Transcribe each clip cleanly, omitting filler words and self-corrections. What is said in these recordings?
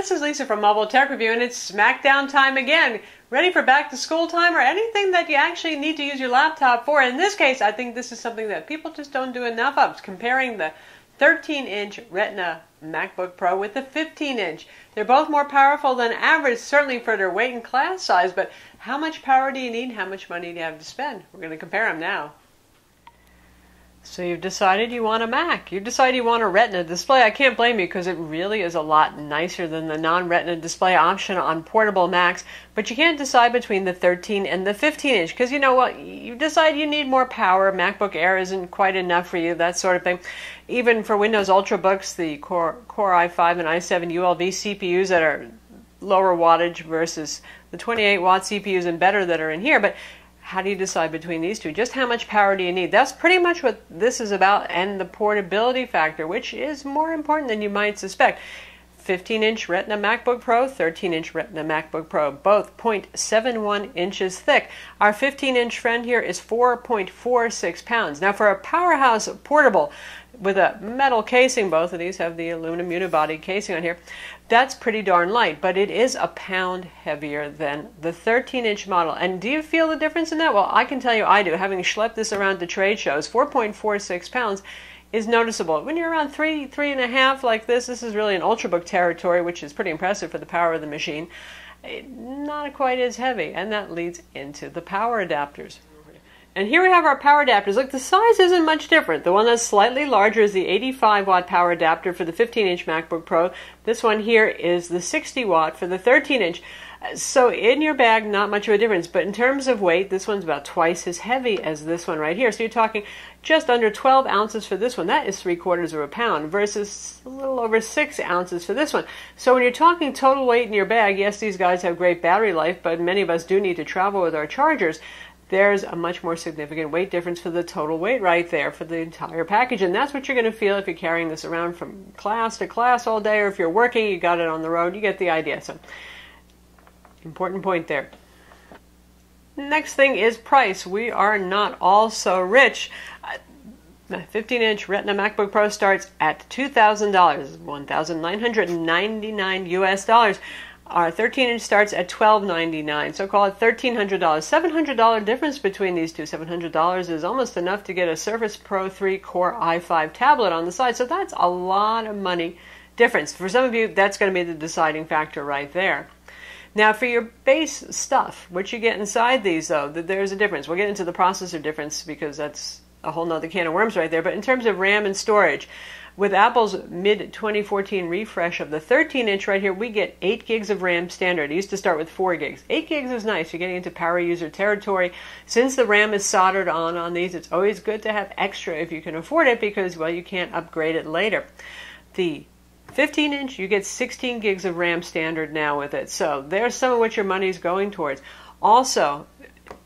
this is Lisa from Mobile Tech Review, and it's Smackdown time again. Ready for back to school time or anything that you actually need to use your laptop for. In this case, I think this is something that people just don't do enough of, comparing the 13-inch Retina MacBook Pro with the 15-inch. They're both more powerful than average, certainly for their weight and class size, but how much power do you need? How much money do you have to spend? We're going to compare them now. So you've decided you want a Mac. You decided you want a Retina display. I can't blame you because it really is a lot nicer than the non-Retina display option on portable Macs. But you can't decide between the 13 and the 15-inch because you know what? You decide you need more power. MacBook Air isn't quite enough for you, that sort of thing. Even for Windows Ultrabooks, the Core i5 and i7 ULV CPUs that are lower wattage versus the 28-watt CPUs and better that are in here. But how do you decide between these two? Just how much power do you need? That's pretty much what this is about, and the portability factor, which is more important than you might suspect. 15-inch Retina MacBook Pro, 13-inch Retina MacBook Pro, both 0.71 inches thick. Our 15-inch friend here is 4.46 pounds. Now for a powerhouse portable with a metal casing, both of these have the aluminum unibody casing on here, that's pretty darn light, but it is a pound heavier than the 13-inch model. And do you feel the difference in that? Well, I can tell you I do. Having schlepped this around to trade shows, 4.46 pounds is noticeable. When you're around 3.5 like this is really an Ultrabook territory, which is pretty impressive for the power of the machine. Not quite as heavy, and that leads into the power adapters. And here we have our power adapters. Look, the size isn't much different. The one that's slightly larger is the 85-watt power adapter for the 15-inch MacBook Pro. This one here is the 60-watt for the 13-inch. So in your bag, not much of a difference. But in terms of weight, this one's about twice as heavy as this one right here. So you're talking just under 12 ounces for this one. That is 3/4 of a pound versus a little over 6 ounces for this one. So when you're talking total weight in your bag, yes, these guys have great battery life, but many of us do need to travel with our chargers. There's a much more significant weight difference for the total weight right there for the entire package. And that's what you're going to feel if you're carrying this around from class to class all day, or if you're working, you got it on the road, you get the idea. So, important point there. Next thing is price. We are not all so rich. The 15-inch Retina MacBook Pro starts at $2,000, $1,999 US. Our 13-inch starts at $1,299, so call it $1,300. $700 difference between these two. $700 is almost enough to get a Surface Pro 3 Core i5 tablet on the side, so that's a lot of money difference. For some of you, that's going to be the deciding factor right there. Now for your base stuff, what you get inside these though, there's a difference. We'll get into the processor difference because that's a whole nother can of worms right there, but in terms of RAM and storage, with Apple's mid-2014 refresh of the 13-inch right here, we get 8 gigs of RAM standard. It used to start with 4 gigs. 8 gigs is nice. You're getting into power user territory. Since the RAM is soldered on these, it's always good to have extra if you can afford it because, well, you can't upgrade it later. The 15-inch, you get 16 gigs of RAM standard now with it. So there's some of what your money's going towards. Also,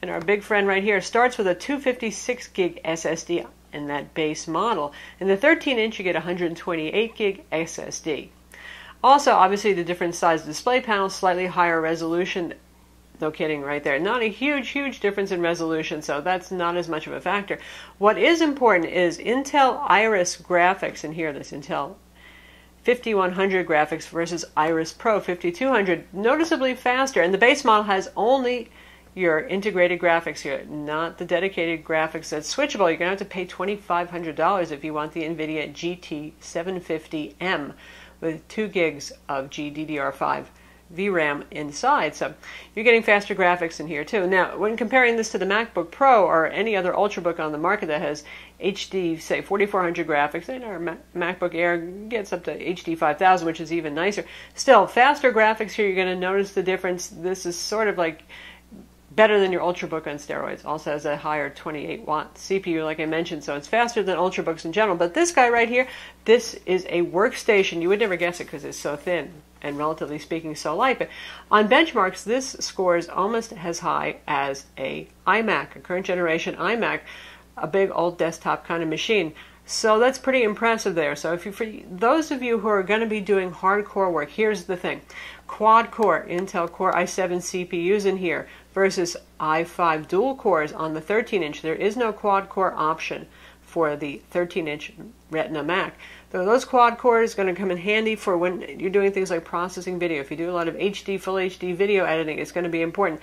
and our big friend right here starts with a 256 gig SSD in that base model. In the 13-inch, you get 128 gig SSD. Also, obviously, the different size display panel, slightly higher resolution. No kidding right there. Not a huge difference in resolution, so that's not as much of a factor. What is important is Intel Iris graphics in here, this Intel 5100 graphics versus Iris Pro 5200, noticeably faster. And the base model has only your integrated graphics here, not the dedicated graphics that's switchable. You're going to have to pay $2,500 if you want the NVIDIA GT750M with 2 gigs of GDDR5 VRAM inside. So you're getting faster graphics in here too. Now, when comparing this to the MacBook Pro or any other Ultrabook on the market that has HD, say 4400 graphics, and our MacBook Air gets up to HD 5000, which is even nicer. Still, faster graphics here, you're going to notice the difference. This is sort of like better than your Ultrabook on steroids. Also has a higher 28-watt CPU, like I mentioned, so it's faster than Ultrabooks in general. But this guy right here, this is a workstation. You would never guess it because it's so thin and relatively speaking so light. But on benchmarks, this scores almost as high as a iMac, a current generation iMac, a big old desktop kind of machine. So that's pretty impressive there. So if you, for those of you who are going to be doing hardcore work, here's the thing. Quad-core Intel Core i7 CPUs in here versus i5 dual cores on the 13-inch. There is no quad-core option for the 13-inch Retina Mac. So those quad cores are going to come in handy for when you're doing things like processing video. If you do a lot of HD, full HD video editing, it's going to be important.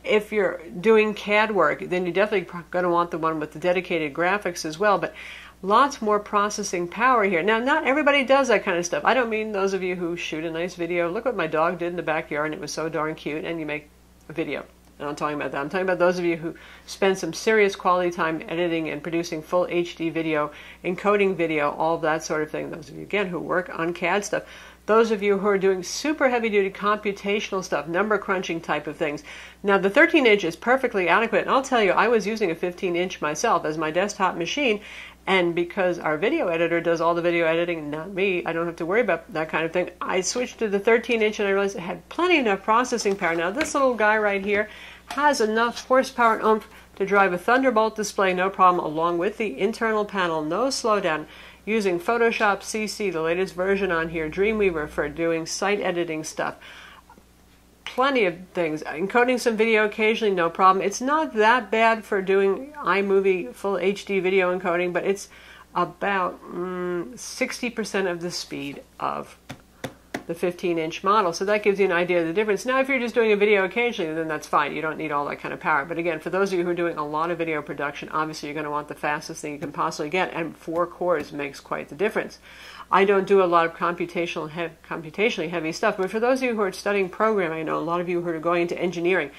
If you're doing CAD work, then you're definitely going to want the one with the dedicated graphics as well. But lots more processing power here. Now, not everybody does that kind of stuff. I don't mean those of you who shoot a nice video. Look what my dog did in the backyard, and it was so darn cute, and you make a video. And I'm talking about that. I'm talking about those of you who spend some serious quality time editing and producing full HD video, encoding video, all of that sort of thing. Those of you, again, who work on CAD stuff. Those of you who are doing super heavy-duty computational stuff, number crunching type of things. Now, the 13-inch is perfectly adequate. And I'll tell you, I was using a 15-inch myself as my desktop machine. And because our video editor does all the video editing, not me, I don't have to worry about that kind of thing. I switched to the 13-inch and I realized it had plenty enough processing power. Now, this little guy right here has enough horsepower and oomph to drive a Thunderbolt display, no problem, along with the internal panel, no slowdown, using Photoshop CC, the latest version on here, Dreamweaver for doing site editing stuff. Plenty of things. Encoding some video occasionally, no problem. It's not that bad for doing iMovie full HD video encoding, but it's about 60% of the speed of the 15-inch model. So that gives you an idea of the difference. Now, if you're just doing a video occasionally, then that's fine. You don't need all that kind of power. But again, for those of you who are doing a lot of video production, obviously you're going to want the fastest thing you can possibly get, and 4 cores makes quite the difference. I don't do a lot of computationally heavy stuff, but for those of you who are studying programming, I know a lot of you who are going into engineering.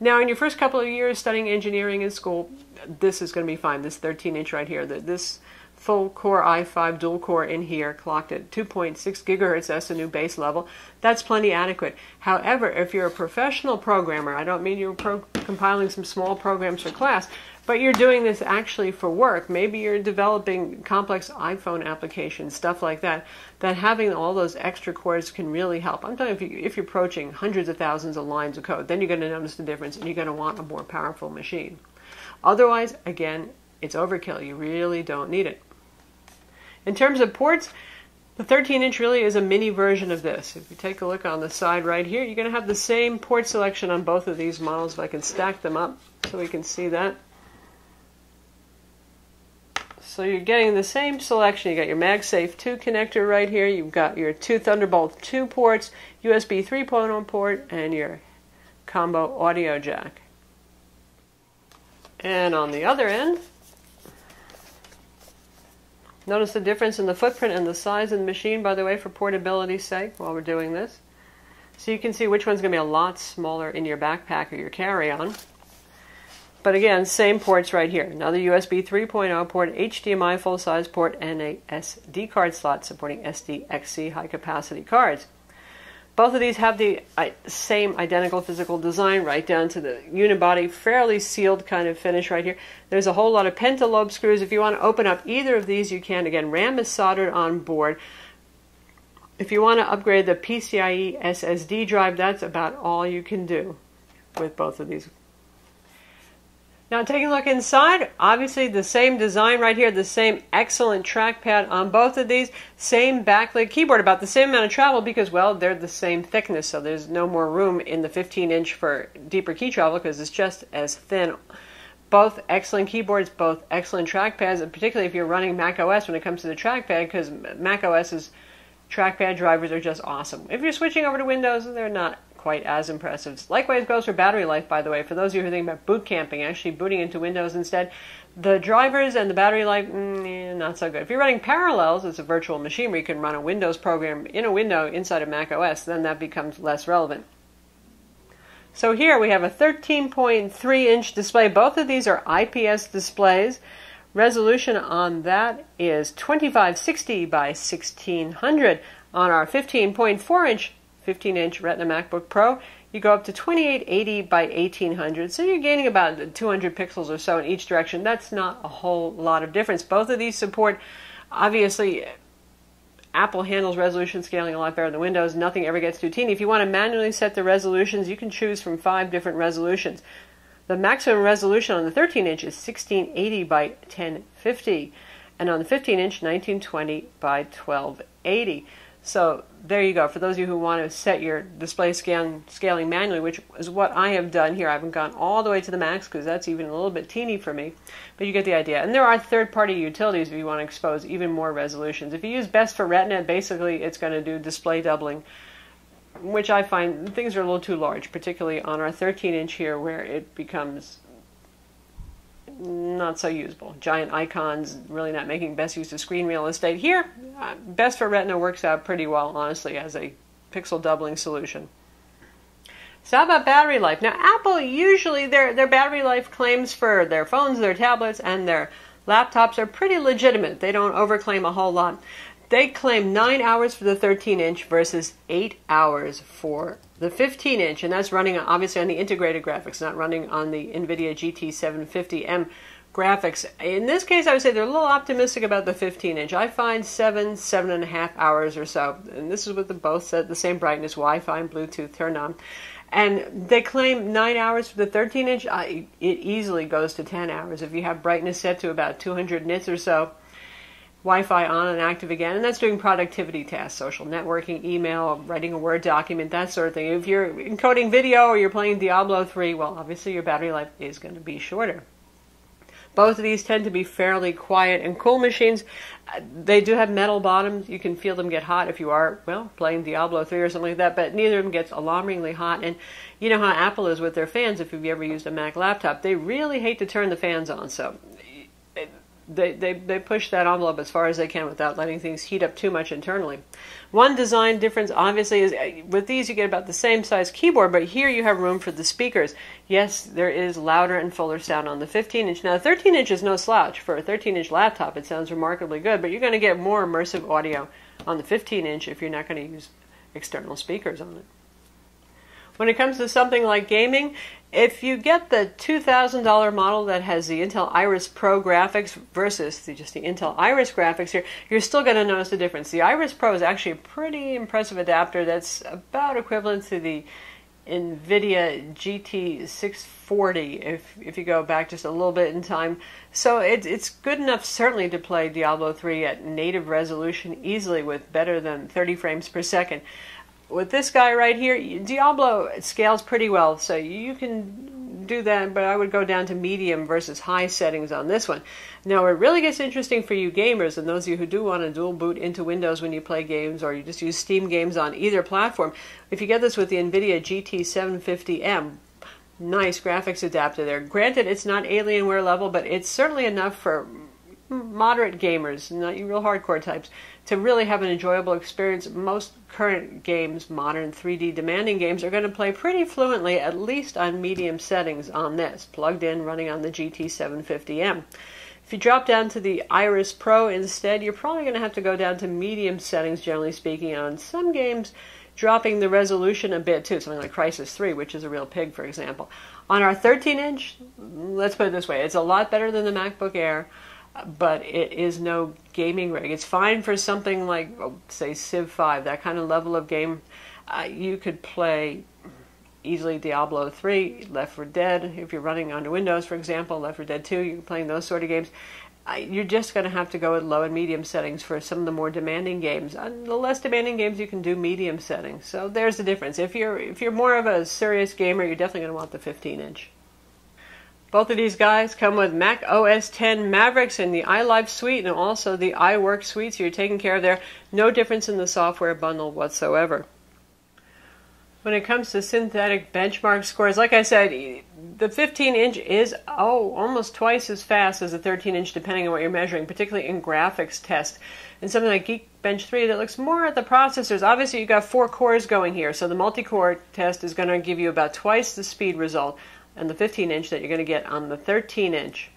Now, in your first couple of years studying engineering in school, this is going to be fine. This 13-inch right here, this full core i5 dual core in here, clocked at 2.6 gigahertz, that's a new base level. That's plenty adequate. However, if you're a professional programmer, I don't mean you're compiling some small programs for class, but you're doing this actually for work. Maybe you're developing complex iPhone applications, stuff like that, that having all those extra cores can really help. I'm talking if you're approaching hundreds of thousands of lines of code, then you're going to notice the difference and you're going to want a more powerful machine. Otherwise, again, it's overkill. You really don't need it. In terms of ports, the 13-inch really is a mini version of this. If you take a look on the side right here, you're going to have the same port selection on both of these models. If I can stack them up so we can see that. So you're getting the same selection. You got your MagSafe 2 connector right here. You've got your 2 Thunderbolt 2 ports, USB 3.0 port, and your combo audio jack. And on the other end, notice the difference in the footprint and the size of the machine, by the way, for portability's sake while we're doing this. So you can see which one's going to be a lot smaller in your backpack or your carry-on. But again, same ports right here. Another USB 3.0 port, HDMI full-size port, and a SD card slot supporting SDXC high-capacity cards. Both of these have the same identical physical design right down to the unibody, fairly sealed kind of finish right here. There's a whole lot of pentalobe screws. If you want to open up either of these, you can. Again, RAM is soldered on board. If you want to upgrade the PCIe SSD drive, that's about all you can do with both of these. Now, taking a look inside, obviously the same design right here, the same excellent trackpad on both of these, same backlit keyboard, about the same amount of travel because, well, they're the same thickness, so there's no more room in the 15-inch for deeper key travel because it's just as thin. Both excellent keyboards, both excellent trackpads, and particularly if you're running Mac OS when it comes to the trackpad, because Mac OS's trackpad drivers are just awesome. If you're switching over to Windows, they're not quite as impressive. Likewise goes for battery life, by the way. For those of you who are thinking about boot camping, actually booting into Windows instead, the drivers and the battery life, not so good. If you're running Parallels, it's a virtual machine where you can run a Windows program in a window inside of Mac OS, then that becomes less relevant. So here we have a 13.3-inch display. Both of these are IPS displays. Resolution on that is 2560 by 1600. On our 15.4-inch 15-inch Retina MacBook Pro, you go up to 2880 by 1800, so you're gaining about 200 pixels or so in each direction. That's not a whole lot of difference. Both of these support, obviously, Apple handles resolution scaling a lot better than Windows. Nothing ever gets too teeny. If you want to manually set the resolutions, you can choose from 5 different resolutions. The maximum resolution on the 13-inch is 1680 by 1050, and on the 15-inch, 1920 by 1280. So there you go. For those of you who want to set your display scaling manually, which is what I have done here. I haven't gone all the way to the max because that's even a little bit teeny for me. But you get the idea. And there are third-party utilities if you want to expose even more resolutions. If you use Best for Retina, basically it's going to do display doubling, which I find things are a little too large, particularly on our 13-inch here where it becomes not so usable. Giant icons, really not making best use of screen real estate. Here, Best for Retina works out pretty well, honestly, as a pixel doubling solution. So how about battery life? Now, Apple usually, their battery life claims for their phones, their tablets, and their laptops are pretty legitimate. They don't overclaim a whole lot. They claim 9 hours for the 13-inch versus 8 hours for the 15-inch, and that's running obviously on the integrated graphics, not running on the NVIDIA GT 750M graphics. In this case, I would say they're a little optimistic about the 15-inch. I find 7.5 hours or so, and this is with the both set the same brightness, Wi-Fi and Bluetooth turned on. And they claim 9 hours for the 13-inch. It easily goes to 10 hours if you have brightness set to about 200 nits or so. Wi-Fi on and active again, and that's doing productivity tasks, social networking, email, writing a Word document, that sort of thing. If you're encoding video or you're playing Diablo 3, well, obviously your battery life is going to be shorter. Both of these tend to be fairly quiet and cool machines. They do have metal bottoms. You can feel them get hot if you are, well, playing Diablo 3 or something like that, but neither of them gets alarmingly hot. And you know how Apple is with their fans if you've ever used a Mac laptop. They really hate to turn the fans on, so they push that envelope as far as they can without letting things heat up too much internally. One design difference, obviously, is with these you get about the same size keyboard, but here you have room for the speakers. Yes, there is louder and fuller sound on the 15-inch. Now, 13-inch is no slouch. For a 13-inch laptop, it sounds remarkably good, but you're going to get more immersive audio on the 15-inch if you're not going to use external speakers on it. When it comes to something like gaming, if you get the $2,000 model that has the Intel Iris Pro graphics versus just the Intel Iris graphics here, you're still going to notice the difference. The Iris Pro is actually a pretty impressive adapter that's about equivalent to the NVIDIA GT 640 if you go back just a little bit in time. So it's good enough certainly to play Diablo 3 at native resolution easily with better than 30 frames per second. With this guy right here, Diablo scales pretty well, so you can do that, but I would go down to medium versus high settings on this one. Now, it really gets interesting for you gamers and those of you who do want to dual boot into Windows when you play games or you just use Steam games on either platform. If you get this with the NVIDIA GT 750M, nice graphics adapter there. Granted, it's not Alienware level, but it's certainly enough for moderate gamers, not you real hardcore types, to really have an enjoyable experience. Most current games, modern 3D demanding games, are going to play pretty fluently, at least on medium settings on this, plugged in, running on the GT 750M. If you drop down to the Iris Pro instead, you're probably going to have to go down to medium settings, generally speaking, on some games, dropping the resolution a bit too, something like Crysis 3, which is a real pig, for example. On our 13-inch, let's put it this way, it's a lot better than the MacBook Air, but it is no gaming rig. It's fine for something like, say, Civ 5, that kind of level of game. You could play easily Diablo 3, Left 4 Dead. If you're running on Windows, for example, Left 4 Dead 2, you're playing those sort of games. You're just going to have to go with low and medium settings for some of the more demanding games. The less demanding games, you can do medium settings. So there's the difference. If you're more of a serious gamer, you're definitely going to want the 15-inch. Both of these guys come with Mac OS X Mavericks in the iLife suite and also the iWork suite, so you're taken care of there. No difference in the software bundle whatsoever. When it comes to synthetic benchmark scores, like I said, the 15-inch is almost twice as fast as the 13-inch, depending on what you're measuring, particularly in graphics test. And something like Geekbench 3 that looks more at the processors. Obviously, you've got 4 cores going here, so the multi-core test is going to give you about twice the speed result and the 15-inch that you're going to get on the 13-inch.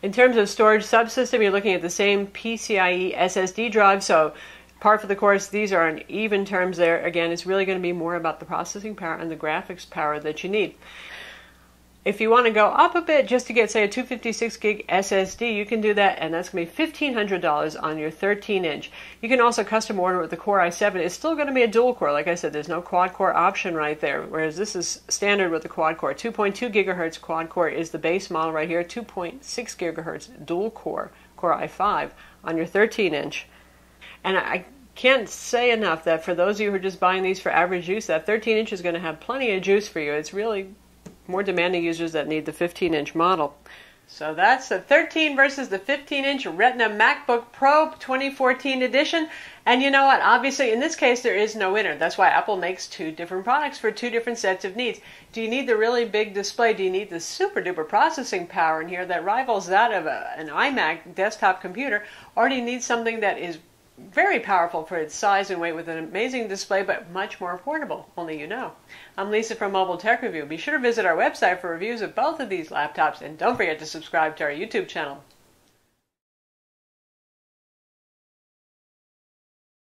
In terms of storage subsystem, you're looking at the same PCIe SSD drive, so par for the course, these are on even terms there. Again, it's really going to be more about the processing power and the graphics power that you need. If you want to go up a bit just to get, say, a 256 gig SSD, you can do that, and that's going to be $1,500 on your 13-inch. You can also custom order with the Core i7. It's still going to be a dual core. Like I said, there's no quad core option right there, whereas this is standard with the quad core. 2.2 gigahertz quad core is the base model right here. 2.6 gigahertz dual core, Core i5 on your 13-inch. And I can't say enough that for those of you who are just buying these for average use, that 13-inch is going to have plenty of juice for you. It's really more demanding users that need the 15-inch model. So that's the 13 versus the 15-inch Retina MacBook Pro 2014 edition. And you know what? Obviously, in this case, there is no winner. That's why Apple makes two different products for two different sets of needs. Do you need the really big display? Do you need the super-duper processing power in here that rivals that of an iMac desktop computer? Or do you need something that is very powerful for its size and weight with an amazing display, but much more affordable? Only you know. I'm Lisa from Mobile Tech Review. Be sure to visit our website for reviews of both of these laptops, and don't forget to subscribe to our YouTube channel.